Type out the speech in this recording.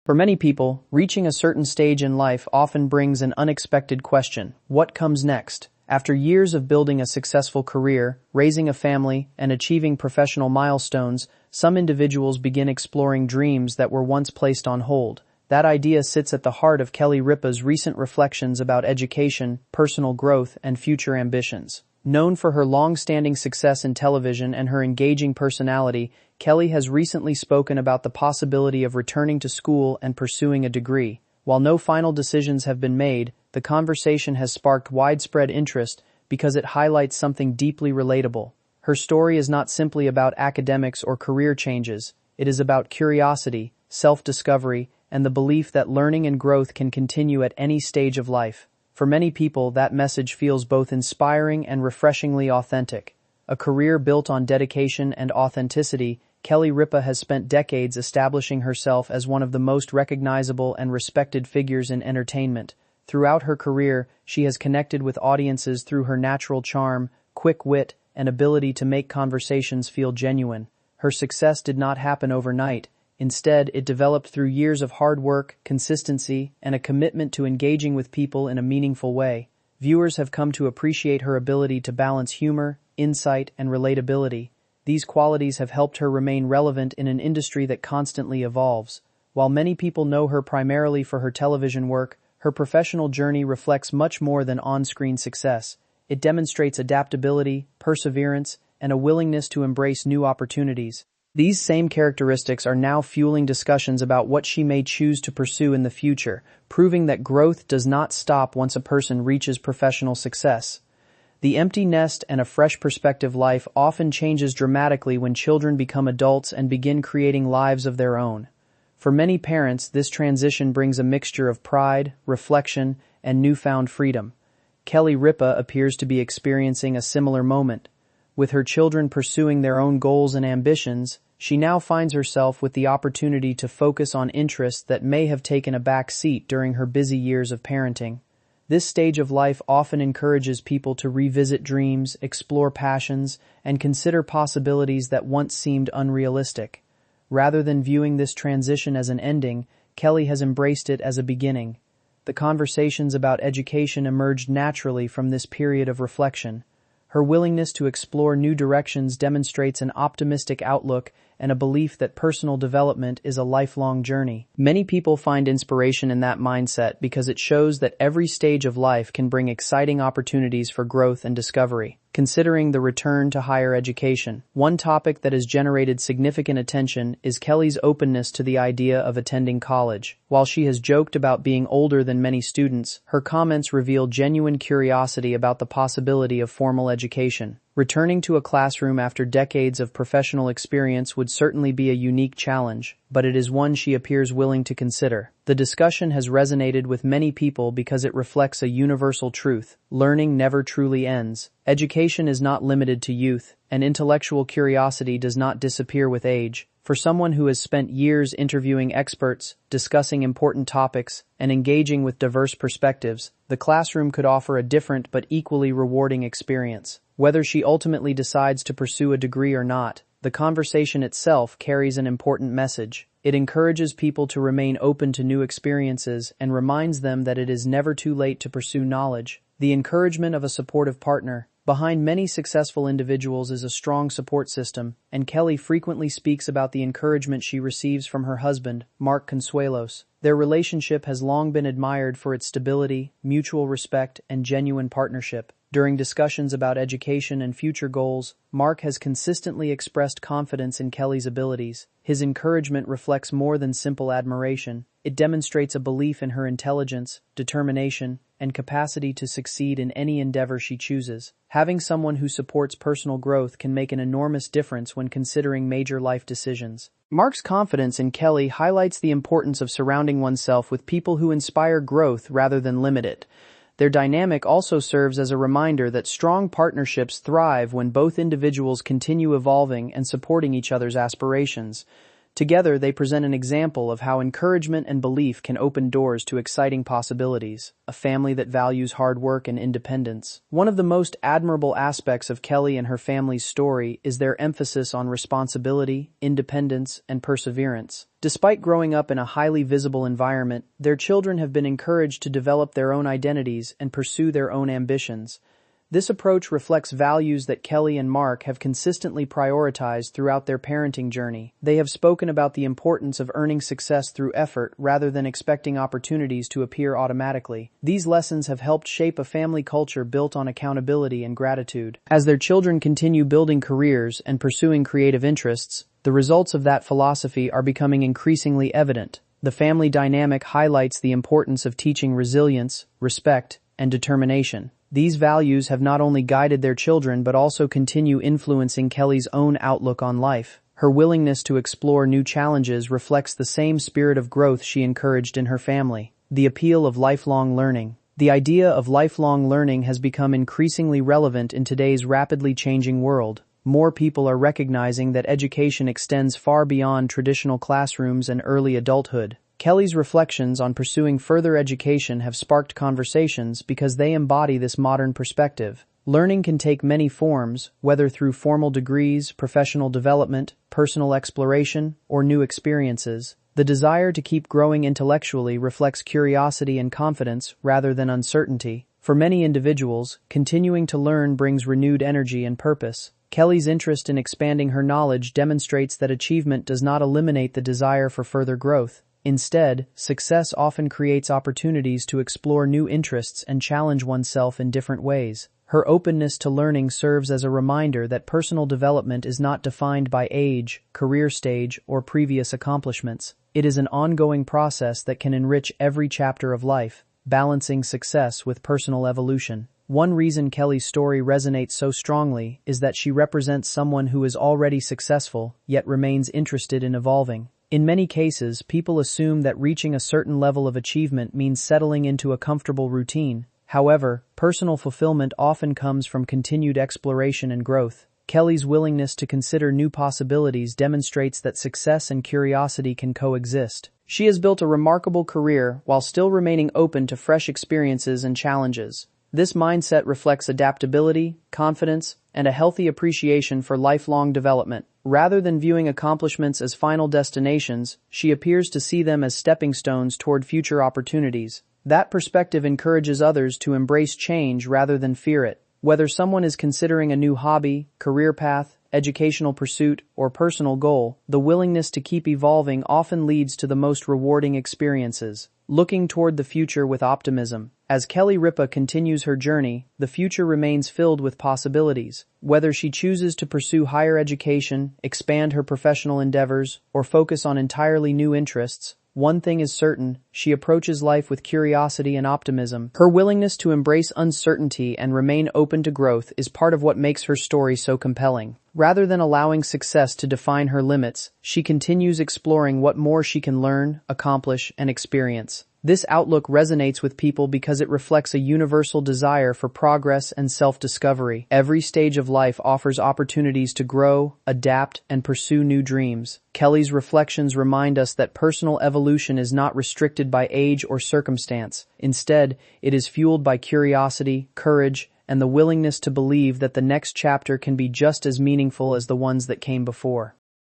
For many people, reaching a certain stage in life often brings an unexpected question: what comes next? After years of building a successful career, raising a family, and achieving professional milestones, some individuals begin exploring dreams that were once placed on hold. That idea sits at the heart of Kelly Ripa's recent reflections about education, personal growth, and future ambitions. Known for her long-standing success in television and her engaging personality, Kelly has recently spoken about the possibility of returning to school and pursuing a degree. While no final decisions have been made, the conversation has sparked widespread interest because it highlights something deeply relatable. Her story is not simply about academics or career changes. It is about curiosity, self-discovery, and the belief that learning and growth can continue at any stage of life. For many people, that message feels both inspiring and refreshingly authentic. A career built on dedication and authenticity, Kelly Ripa has spent decades establishing herself as one of the most recognizable and respected figures in entertainment. Throughout her career, she has connected with audiences through her natural charm, quick wit, and ability to make conversations feel genuine. Her success did not happen overnight. Instead, it developed through years of hard work, consistency, and a commitment to engaging with people in a meaningful way. Viewers have come to appreciate her ability to balance humor, insight, and relatability. These qualities have helped her remain relevant in an industry that constantly evolves. While many people know her primarily for her television work, her professional journey reflects much more than on-screen success. It demonstrates adaptability, perseverance, and a willingness to embrace new opportunities. These same characteristics are now fueling discussions about what she may choose to pursue in the future, proving that growth does not stop once a person reaches professional success. The empty nest and a fresh perspective life often changes dramatically when children become adults and begin creating lives of their own. For many parents, this transition brings a mixture of pride, reflection, and newfound freedom. Kelly Ripa appears to be experiencing a similar moment. With her children pursuing their own goals and ambitions, she now finds herself with the opportunity to focus on interests that may have taken a back seat during her busy years of parenting. This stage of life often encourages people to revisit dreams, explore passions, and consider possibilities that once seemed unrealistic. Rather than viewing this transition as an ending, Kelly has embraced it as a beginning. The conversations about education emerged naturally from this period of reflection. Her willingness to explore new directions demonstrates an optimistic outlook and a belief that personal development is a lifelong journey. Many people find inspiration in that mindset because it shows that every stage of life can bring exciting opportunities for growth and discovery. Considering the return to higher education, one topic that has generated significant attention is Kelly's openness to the idea of attending college. While she has joked about being older than many students, her comments reveal genuine curiosity about the possibility of formal education. Returning to a classroom after decades of professional experience would certainly be a unique challenge, but it is one she appears willing to consider. The discussion has resonated with many people because it reflects a universal truth: learning never truly ends. Education is not limited to youth, and intellectual curiosity does not disappear with age. For someone who has spent years interviewing experts, discussing important topics, and engaging with diverse perspectives, the classroom could offer a different but equally rewarding experience. Whether she ultimately decides to pursue a degree or not, the conversation itself carries an important message. It encourages people to remain open to new experiences and reminds them that it is never too late to pursue knowledge. The encouragement of a supportive partner. Behind many successful individuals is a strong support system, and Kelly frequently speaks about the encouragement she receives from her husband, Mark Consuelos. Their relationship has long been admired for its stability, mutual respect, and genuine partnership. During discussions about education and future goals, Mark has consistently expressed confidence in Kelly's abilities. His encouragement reflects more than simple admiration. It demonstrates a belief in her intelligence, determination, and capacity to succeed in any endeavor she chooses. Having someone who supports personal growth can make an enormous difference when considering major life decisions. Mark's confidence in Kelly highlights the importance of surrounding oneself with people who inspire growth rather than limit it. Their dynamic also serves as a reminder that strong partnerships thrive when both individuals continue evolving and supporting each other's aspirations. Together, they present an example of how encouragement and belief can open doors to exciting possibilities, a family that values hard work and independence. One of the most admirable aspects of Kelly and her family's story is their emphasis on responsibility, independence, and perseverance. Despite growing up in a highly visible environment, their children have been encouraged to develop their own identities and pursue their own ambitions. This approach reflects values that Kelly and Mark have consistently prioritized throughout their parenting journey. They have spoken about the importance of earning success through effort rather than expecting opportunities to appear automatically. These lessons have helped shape a family culture built on accountability and gratitude. As their children continue building careers and pursuing creative interests, the results of that philosophy are becoming increasingly evident. The family dynamic highlights the importance of teaching resilience, respect, and determination. These values have not only guided their children but also continue influencing Kelly's own outlook on life. Her willingness to explore new challenges reflects the same spirit of growth she encouraged in her family. The appeal of lifelong learning. The idea of lifelong learning has become increasingly relevant in today's rapidly changing world. More people are recognizing that education extends far beyond traditional classrooms and early adulthood. Kelly's reflections on pursuing further education have sparked conversations because they embody this modern perspective. Learning can take many forms, whether through formal degrees, professional development, personal exploration, or new experiences. The desire to keep growing intellectually reflects curiosity and confidence rather than uncertainty. For many individuals, continuing to learn brings renewed energy and purpose. Kelly's interest in expanding her knowledge demonstrates that achievement does not eliminate the desire for further growth. Instead, success often creates opportunities to explore new interests and challenge oneself in different ways. Her openness to learning serves as a reminder that personal development is not defined by age, career stage, or previous accomplishments. It is an ongoing process that can enrich every chapter of life, balancing success with personal evolution. One reason Kelly's story resonates so strongly is that she represents someone who is already successful, yet remains interested in evolving. In many cases, people assume that reaching a certain level of achievement means settling into a comfortable routine. However, personal fulfillment often comes from continued exploration and growth. Kelly's willingness to consider new possibilities demonstrates that success and curiosity can coexist. She has built a remarkable career while still remaining open to fresh experiences and challenges. This mindset reflects adaptability, confidence, and a healthy appreciation for lifelong development. Rather than viewing accomplishments as final destinations, she appears to see them as stepping stones toward future opportunities. That perspective encourages others to embrace change rather than fear it. Whether someone is considering a new hobby, career path, educational pursuit, or personal goal, the willingness to keep evolving often leads to the most rewarding experiences. Looking toward the future with optimism. As Kelly Ripa continues her journey, the future remains filled with possibilities. Whether she chooses to pursue higher education, expand her professional endeavors, or focus on entirely new interests, one thing is certain: she approaches life with curiosity and optimism. Her willingness to embrace uncertainty and remain open to growth is part of what makes her story so compelling. Rather than allowing success to define her limits, she continues exploring what more she can learn, accomplish, and experience. This outlook resonates with people because it reflects a universal desire for progress and self-discovery. Every stage of life offers opportunities to grow, adapt, and pursue new dreams. Kelly's reflections remind us that personal evolution is not restricted by age or circumstance. Instead, it is fueled by curiosity, courage, and the willingness to believe that the next chapter can be just as meaningful as the ones that came before.